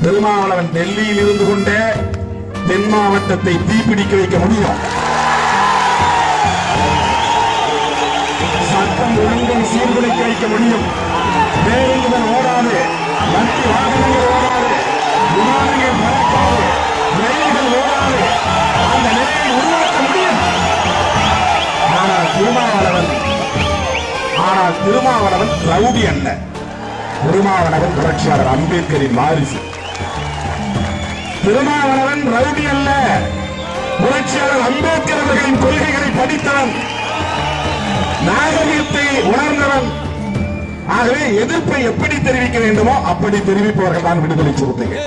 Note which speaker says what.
Speaker 1: திருமாவளவன் டெல்லியில் இருந்து கொண்டே தென் மாவட்டத்தை தீப்பிடிக்க வைக்க முடியும். சட்டம் ஒழுங்கை சீர்குலைக்க வைக்க முடியும். பேருந்துகள் ஓடாது, வண்டி வாகனங்கள் ஓடாது, விமானங்கள் பறக்காது, ரயில்கள் ஓடாது. அந்த நிலையை உருவாக்க முடியும். ஆனால் திருமாவளவன் ரவுடி அல்ல. திருமாவளவன் புரட்சியாளர் அம்பேத்கரின் வாரிசு. திருமாவளவன் ரவுடி அல்ல, புரட்சியாளர் அம்பேத்கர் அவர்களின் கொள்கைகளை படித்தவன், நாகரிகத்தை உணர்ந்தவன். ஆகவே எதிர்ப்பை எப்படி தெரிவிக்க வேண்டுமோ அப்படி தெரிவிப்பவர்கள் தான் விடுதலை சிறுத்தைகள்.